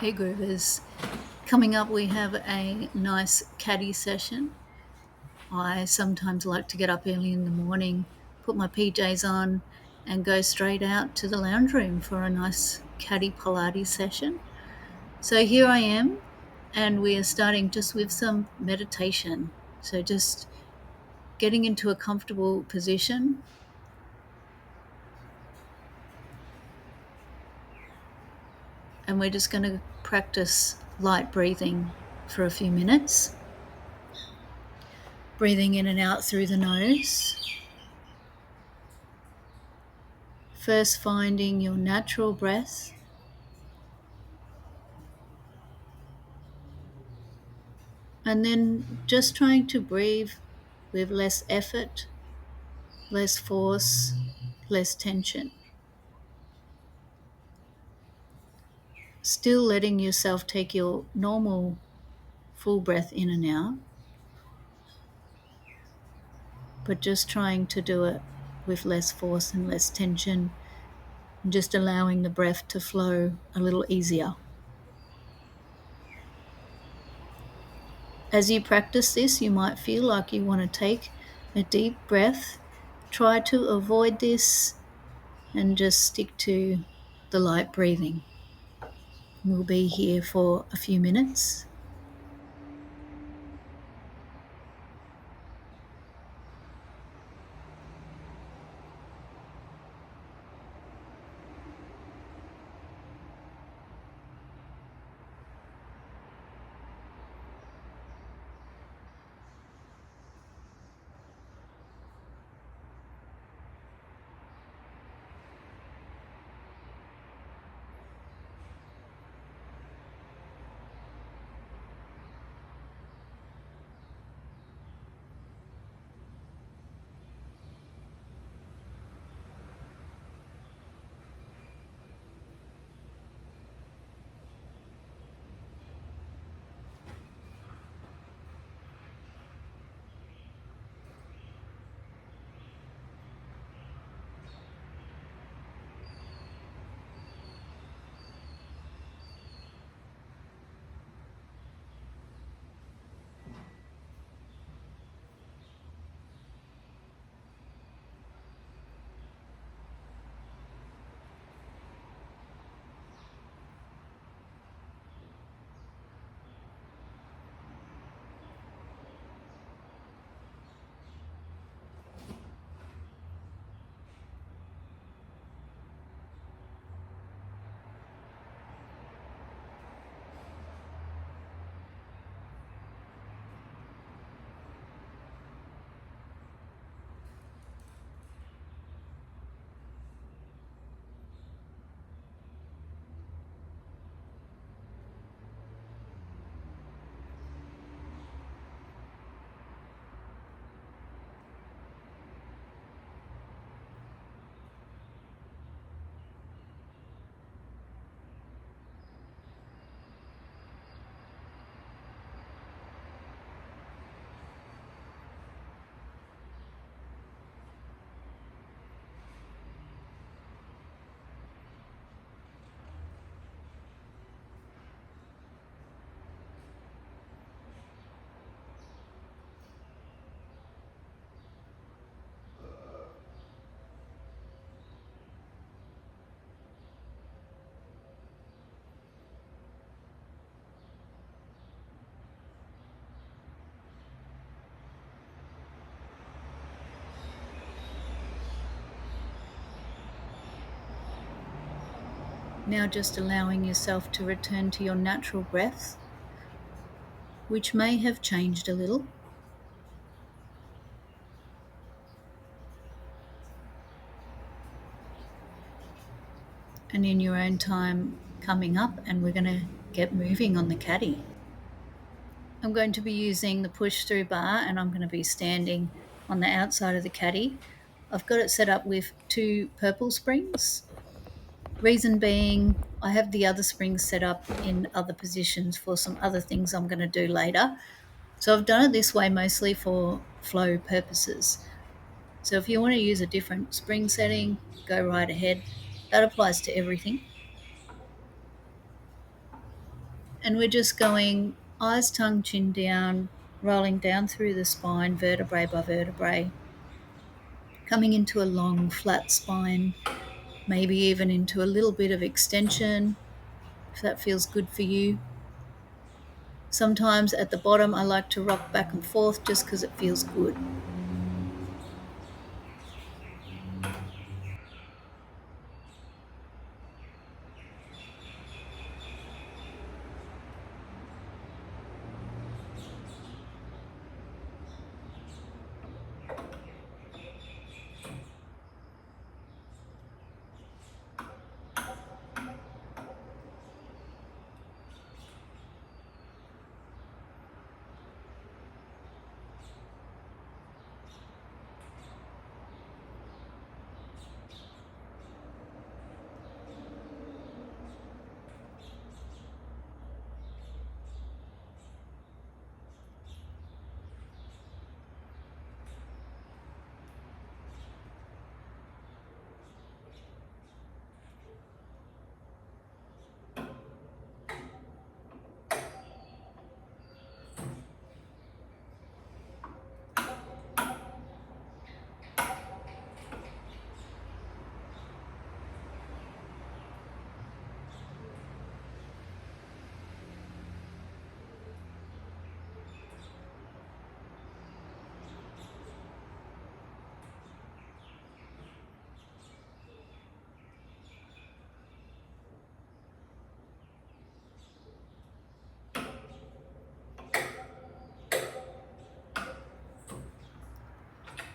Hey Groovers, coming up we have a nice caddy session. I sometimes like to get up early in the morning, put my PJs on, and go straight out to the lounge room for a nice caddy Pilates session. So here I am, and we are starting just with some meditation. So just getting into a comfortable position, and we're just going to practice light breathing for a few minutes. Breathing in and out through the nose. First, finding your natural breath, and then just trying to breathe with less effort, less force, less tension. Still letting yourself take your normal full breath in and out, but just trying to do it with less force and less tension, and just allowing the breath to flow a little easier. As you practice this, you might feel like you want to take a deep breath. Try to avoid this and just stick to the light breathing. We'll be here for a few minutes. Now just allowing yourself to return to your natural breath, which may have changed a little. And in your own time coming up, and we're going to get moving on the caddy. I'm going to be using the push through bar, and I'm going to be standing on the outside of the caddy. I've got it set up with 2 purple springs. Reason being, I have the other springs set up in other positions for some other things I'm going to do later. So I've done it this way mostly for flow purposes. So if you want to use a different spring setting, go right ahead. That applies to everything. And we're just going eyes, tongue, chin down, rolling down through the spine, vertebrae by vertebrae, coming into a long, flat spine, maybe even into a little bit of extension, if that feels good for you. Sometimes at the bottom, I like to rock back and forth just because it feels good.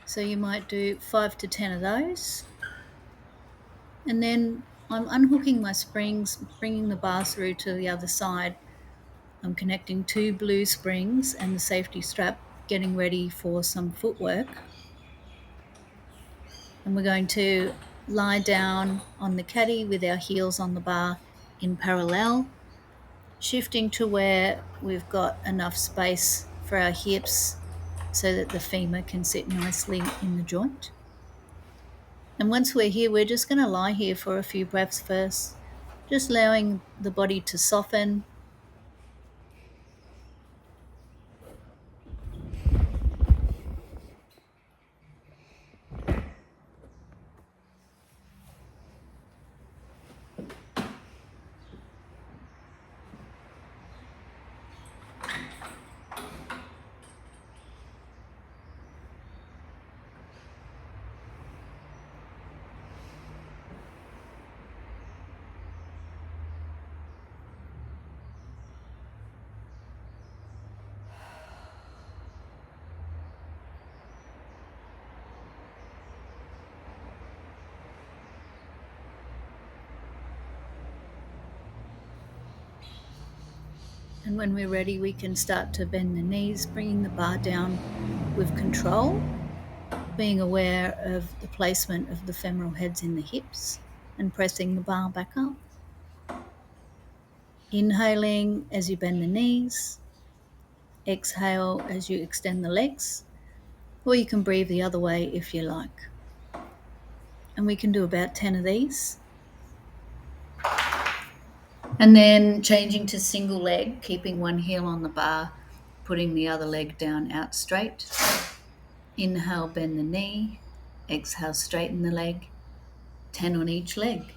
So you might do 5 to 10 of those. And then I'm unhooking my springs, bringing the bar through to the other side. I'm connecting 2 blue springs and the safety strap, getting ready for some footwork. And we're going to lie down on the caddy with our heels on the bar in parallel, shifting to where we've got enough space for our hips so that the femur can sit nicely in the joint. And once we're here, we're just going to lie here for a few breaths first, just allowing the body to soften. And when we're ready, we can start to bend the knees, bringing the bar down with control, being aware of the placement of the femoral heads in the hips and pressing the bar back up. Inhaling as you bend the knees, exhale as you extend the legs, or you can breathe the other way if you like. And we can do about 10 of these. And then changing to single leg, keeping one heel on the bar, putting the other leg down out straight. Inhale, bend the knee. Exhale, straighten the leg. 10 on each leg.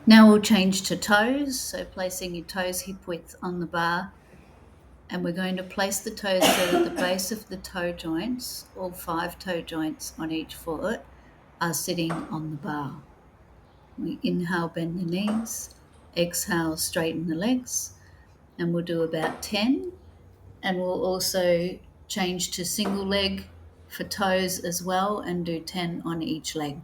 Now we'll change to toes, so placing your toes hip width on the bar, and we're going to place the toes so that the base of the toe joints, all 5 toe joints on each foot, are sitting on the bar. We inhale, bend the knees, exhale, straighten the legs, and we'll do about 10. And we'll also change to single leg for toes as well and do 10 on each leg.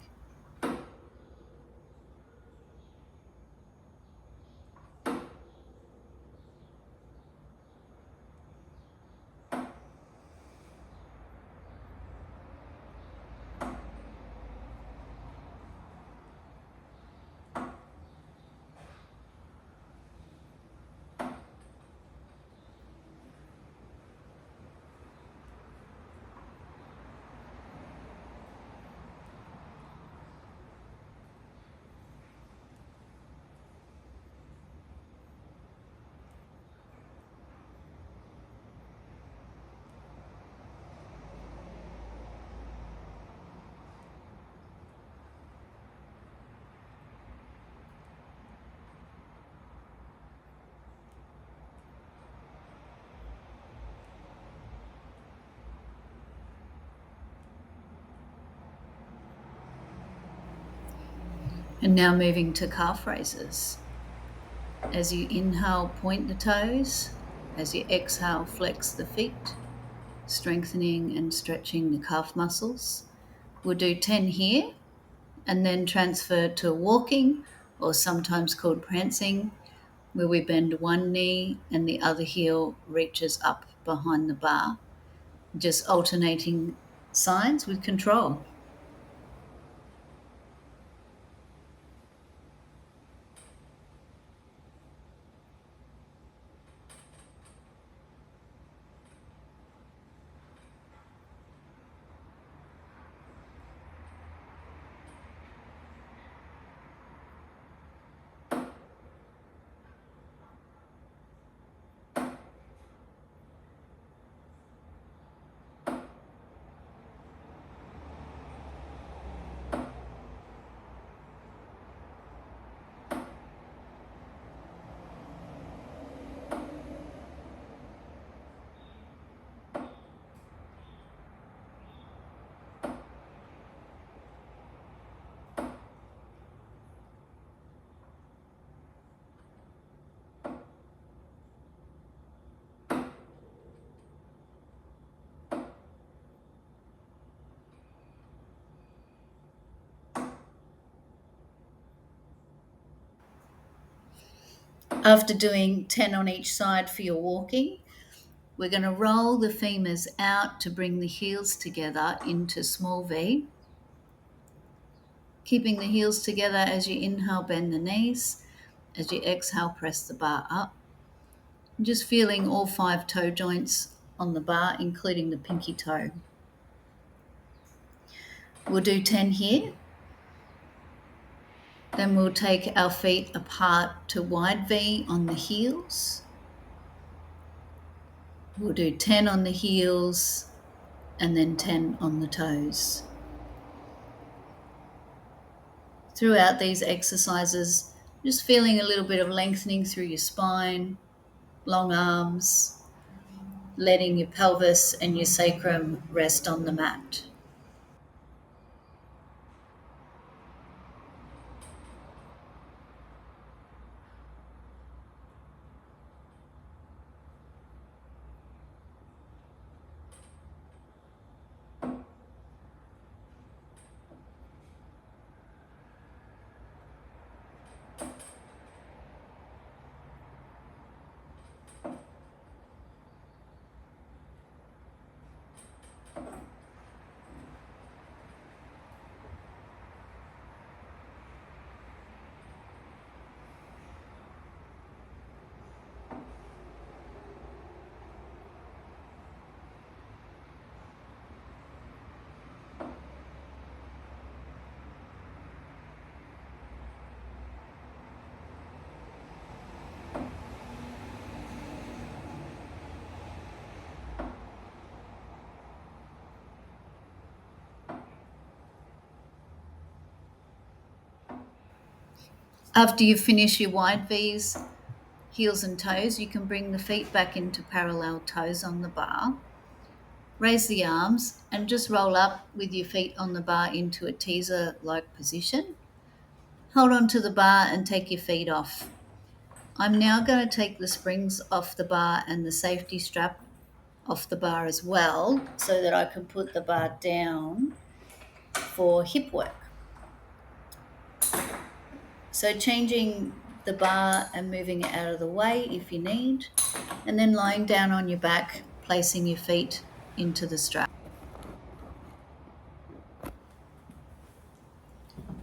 And now moving to calf raises. As you inhale, point the toes. As you exhale, flex the feet, strengthening and stretching the calf muscles. We'll do 10 here and then transfer to walking, or sometimes called prancing, where we bend one knee and the other heel reaches up behind the bar, just alternating sides with control. After doing 10 on each side for your walking, we're going to roll the femurs out to bring the heels together into small V. Keeping the heels together as you inhale, bend the knees. As you exhale, press the bar up. Just feeling all 5 toe joints on the bar, including the pinky toe. We'll do 10 here. Then we'll take our feet apart to wide V on the heels. We'll do 10 on the heels and then 10 on the toes. Throughout these exercises, just feeling a little bit of lengthening through your spine, long arms, letting your pelvis and your sacrum rest on the mat. After you finish your wide V's, heels and toes, you can bring the feet back into parallel toes on the bar. Raise the arms and just roll up with your feet on the bar into a teaser like position. Hold on to the bar and take your feet off. I'm now going to take the springs off the bar and the safety strap off the bar as well so that I can put the bar down for hip work. So changing the bar and moving it out of the way if you need, and then lying down on your back, placing your feet into the strap.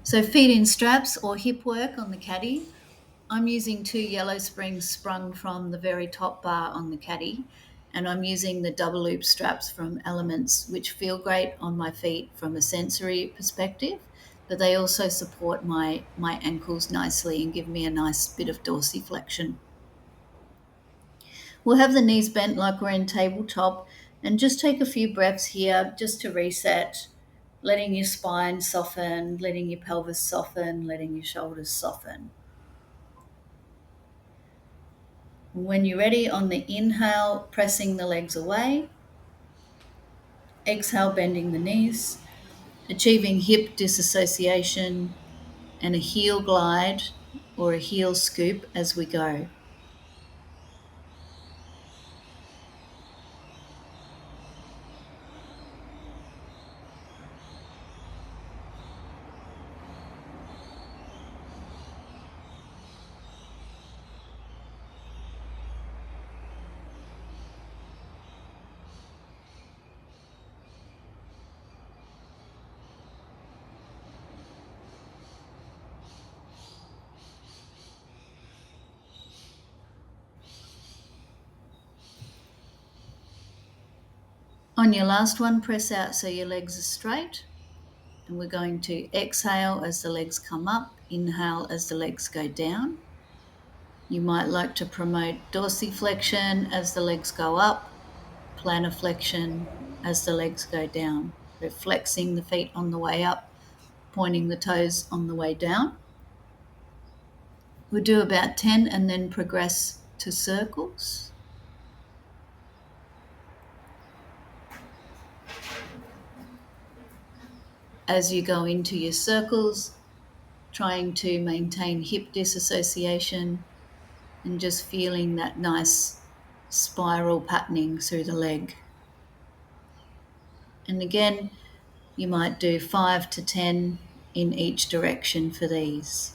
So feet in straps or hip work on the caddy. I'm using two yellow springs sprung from the very top bar on the caddy, and I'm using the double loop straps from Elements, which feel great on my feet from a sensory perspective, but they also support my ankles nicely and give me a nice bit of dorsiflexion. We'll have the knees bent like we're in tabletop and just take a few breaths here just to reset, letting your spine soften, letting your pelvis soften, letting your shoulders soften. When you're ready, on the inhale, pressing the legs away. Exhale, bending the knees, achieving hip disassociation and a heel glide or a heel scoop as we go. On your last one, press out so your legs are straight. And we're going to exhale as the legs come up, inhale as the legs go down. You might like to promote dorsiflexion as the legs go up, plantar flexion as the legs go down. So flexing the feet on the way up, pointing the toes on the way down. We'll do about 10 and then progress to circles. As you go into your circles, trying to maintain hip disassociation and just feeling that nice spiral patterning through the leg. And again, you might do 5 to 10 in each direction for these.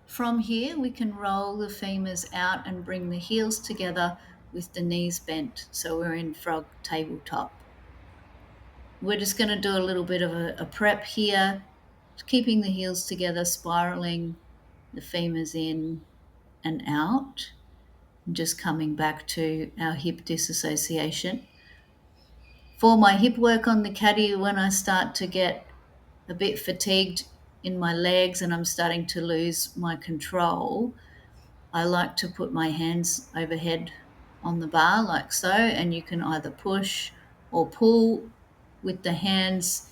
From here, we can roll the femurs out and bring the heels together with the knees bent. So we're in frog tabletop. We're just going to do a little bit of a prep here, keeping the heels together, spiraling the femurs in and out, and just coming back to our hip disassociation. For my hip work on the caddy, when I start to get a bit fatigued in my legs and I'm starting to lose my control, I like to put my hands overhead on the bar like so, and you can either push or pull with the hands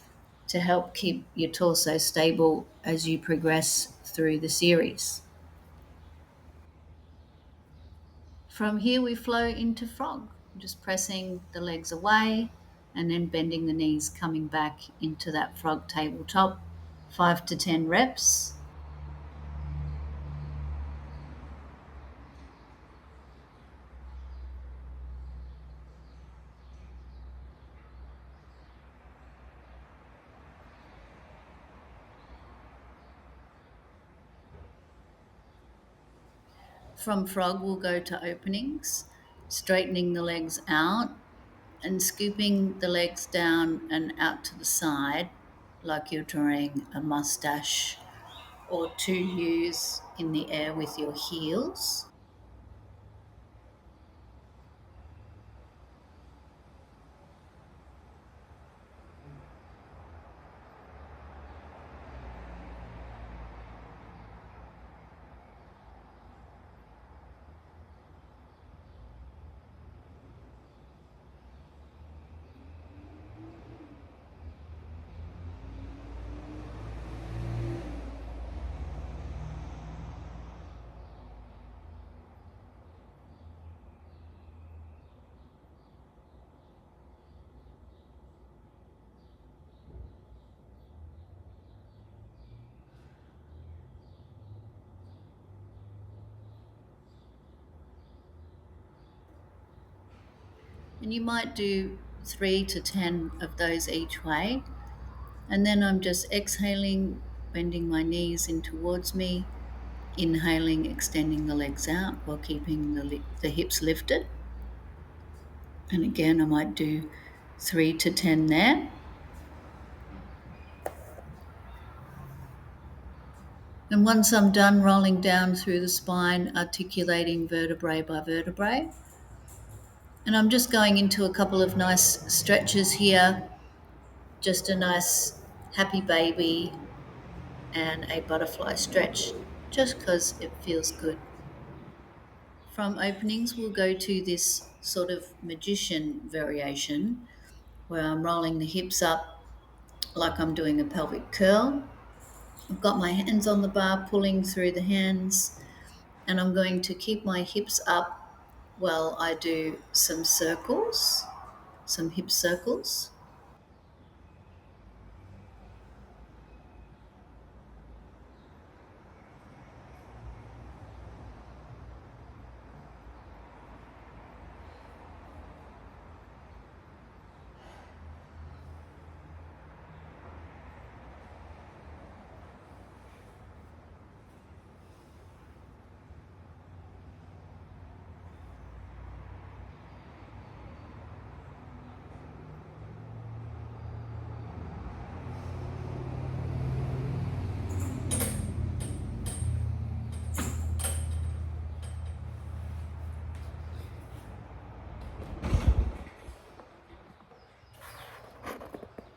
to help keep your torso stable as you progress through the series. From here, we flow into frog, just pressing the legs away and then bending the knees, coming back into that frog tabletop, 5 to 10 reps. From frog, we'll go to openings, straightening the legs out and scooping the legs down and out to the side like you're drawing a mustache or two U's in the air with your heels. And you might do 3 to 10 of those each way. And then I'm just exhaling, bending my knees in towards me, inhaling, extending the legs out while keeping the hips lifted. And again, I might do 3 to 10 there. And once I'm done rolling down through the spine, articulating vertebrae by vertebrae, and I'm just going into a couple of nice stretches here, just a nice happy baby and a butterfly stretch, just because it feels good. From openings, we'll go to this sort of magician variation where I'm rolling the hips up like I'm doing a pelvic curl. I've got my hands on the bar, pulling through the hands, and I'm going to keep my hips up while I do some circles, some hip circles.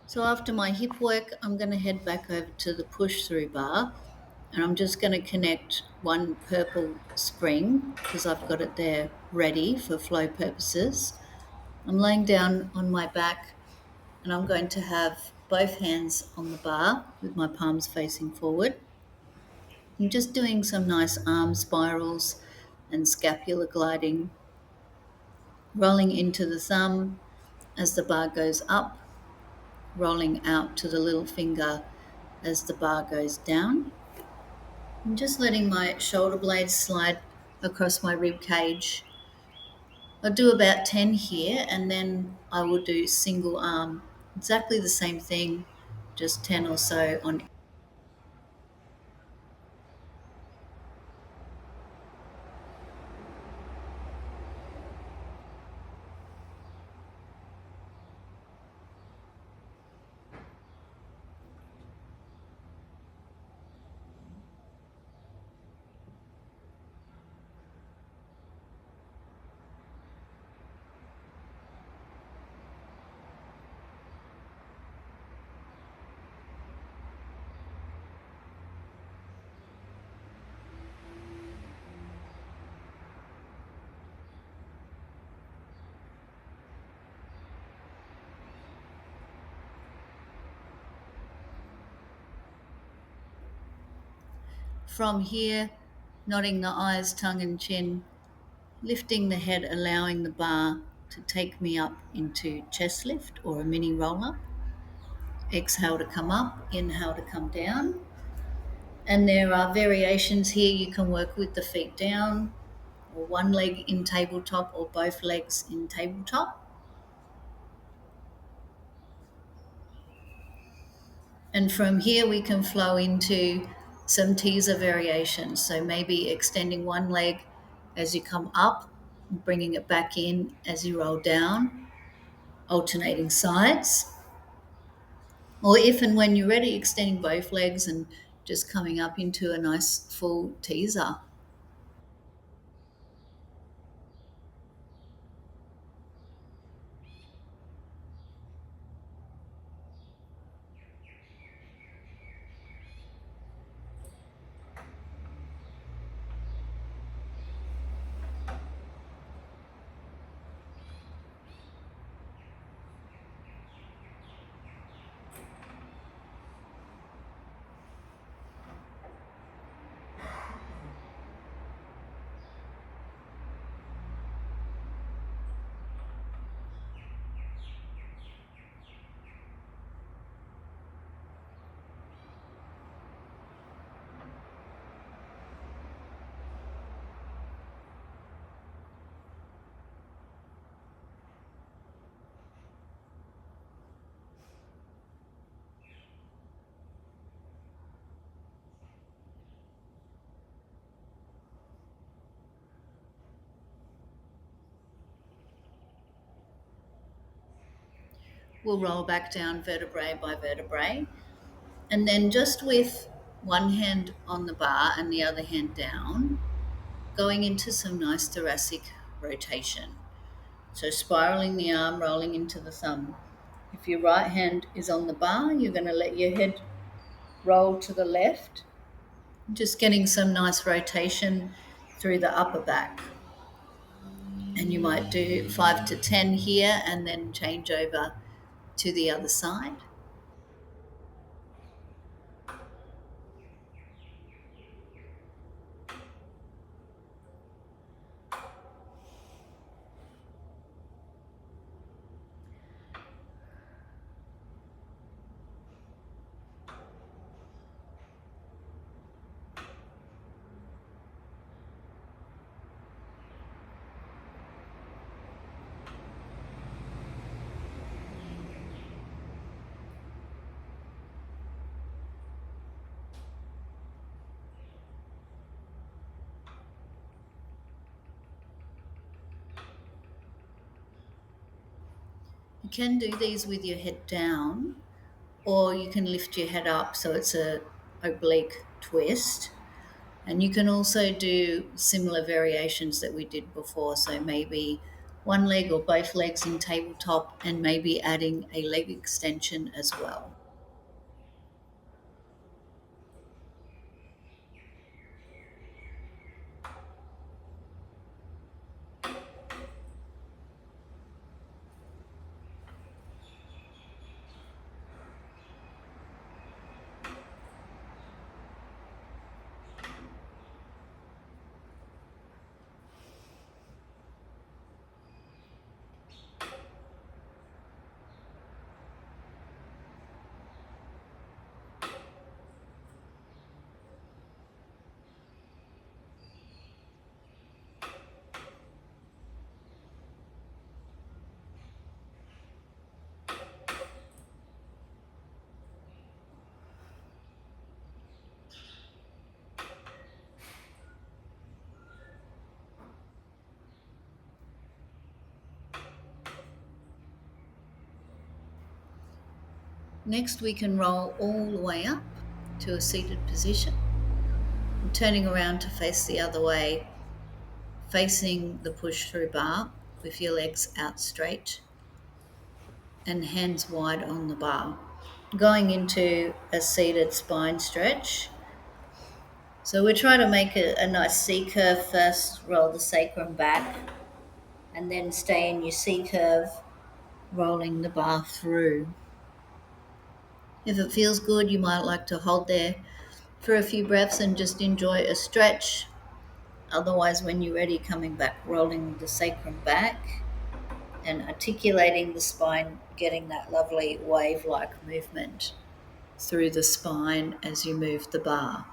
So after my hip work, I'm going to head back over to the push through bar, and I'm just going to connect one purple spring because I've got it there ready for flow purposes. I'm laying down on my back, and I'm going to have both hands on the bar with my palms facing forward. I'm just doing some nice arm spirals and scapular gliding, rolling into the thumb as the bar goes up, rolling out to the little finger as the bar goes down. I'm just letting my shoulder blades slide across my rib cage. I'll do about 10 here, and then I will do single arm, exactly the same thing, just 10 or so on. From here, nodding the eyes, tongue and chin, lifting the head, allowing the bar to take me up into chest lift or a mini roll up. Exhale to come up, inhale to come down. And there are variations here. You can work with the feet down, or one leg in tabletop, or both legs in tabletop. And from here, we can flow into some teaser variations. So maybe extending one leg as you come up, bringing it back in as you roll down, alternating sides. Or if and when you're ready, extending both legs and just coming up into a nice full teaser. We'll roll back down vertebrae by vertebrae. And then just with one hand on the bar and the other hand down, going into some nice thoracic rotation. So spiraling the arm, rolling into the thumb. If your right hand is on the bar, you're going to let your head roll to the left, just getting some nice rotation through the upper back. And you might do 5 to 10 here and then change over to the other side. You can do these with your head down, or you can lift your head up so it's a oblique twist. And you can also do similar variations that we did before. So maybe one leg or both legs in tabletop, and maybe adding a leg extension as well. Next, we can roll all the way up to a seated position, and turning around to face the other way, facing the push through bar with your legs out straight and hands wide on the bar. Going into a seated spine stretch. So we try to make a nice C curve first, roll the sacrum back, and then stay in your C curve, rolling the bar through. If it feels good, you might like to hold there for a few breaths and just enjoy a stretch. Otherwise, when you're ready, coming back, rolling the sacrum back and articulating the spine, getting that lovely wave like movement through the spine as you move the bar.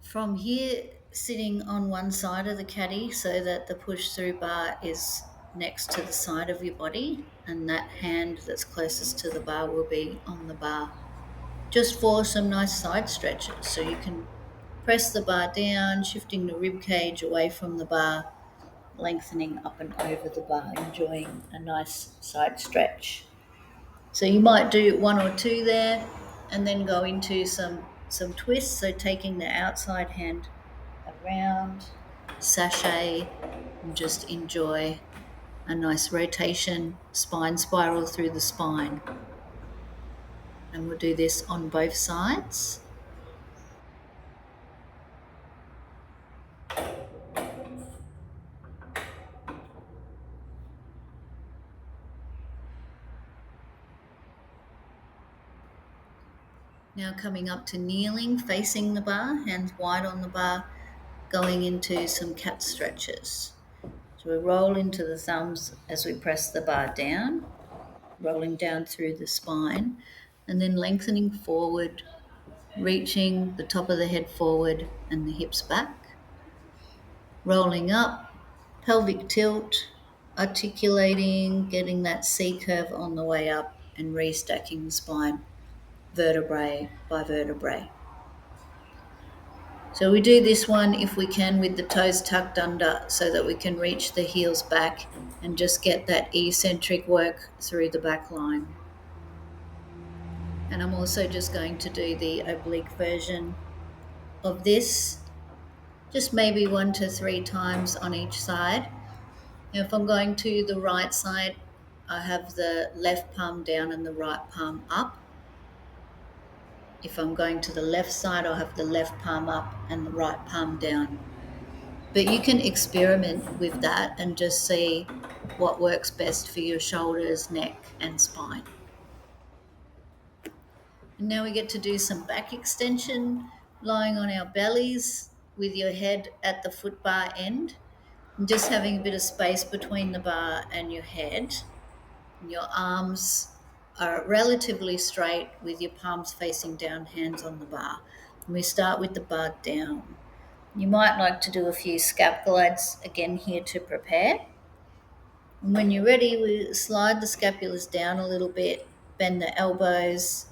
From here, sitting on one side of the caddy so that the push through bar is next to the side of your body, and that hand that's closest to the bar will be on the bar. Just for some nice side stretches. So you can press the bar down, shifting the rib cage away from the bar, lengthening up and over the bar, enjoying a nice side stretch. So you might do one or two there and then go into some twists. So taking the outside hand around, sashay, and just enjoy a nice rotation, spine spiral through the spine. And we'll do this on both sides. Now coming up to kneeling, facing the bar, hands wide on the bar, going into some cat stretches. So we roll into the thumbs as we press the bar down, rolling down through the spine, and then lengthening forward, reaching the top of the head forward and the hips back, rolling up, pelvic tilt, articulating, getting that C curve on the way up, and restacking the spine vertebrae by vertebrae. So we do this one if we can with the toes tucked under so that we can reach the heels back and just get that eccentric work through the back line. And I'm also just going to do the oblique version of this, just maybe 1 to 3 times on each side. Now if I'm going to the right side, I have the left palm down and the right palm up. If I'm going to the left side, I'll have the left palm up and the right palm down. But you can experiment with that and just see what works best for your shoulders, neck, and spine. And now we get to do some back extension, lying on our bellies with your head at the foot bar end, and just having a bit of space between the bar and your head. And your arms are relatively straight with your palms facing down, hands on the bar. And we start with the bar down. You might like to do a few scap glides again here to prepare. And when you're ready, we slide the scapulas down a little bit, bend the elbows,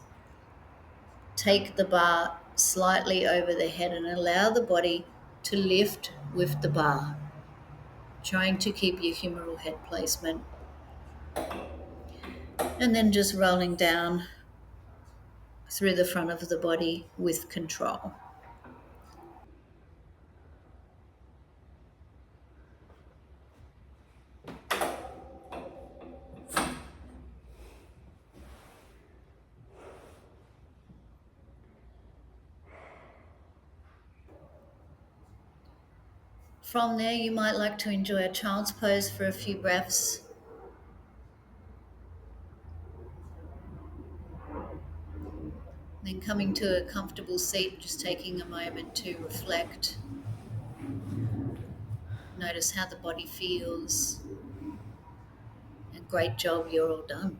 take the bar slightly over the head and allow the body to lift with the bar, trying to keep your humeral head placement. And then just rolling down through the front of the body with control. From there, you might like to enjoy a child's pose for a few breaths. Then coming to a comfortable seat, just taking a moment to reflect. Notice how the body feels. And great job, you're all done.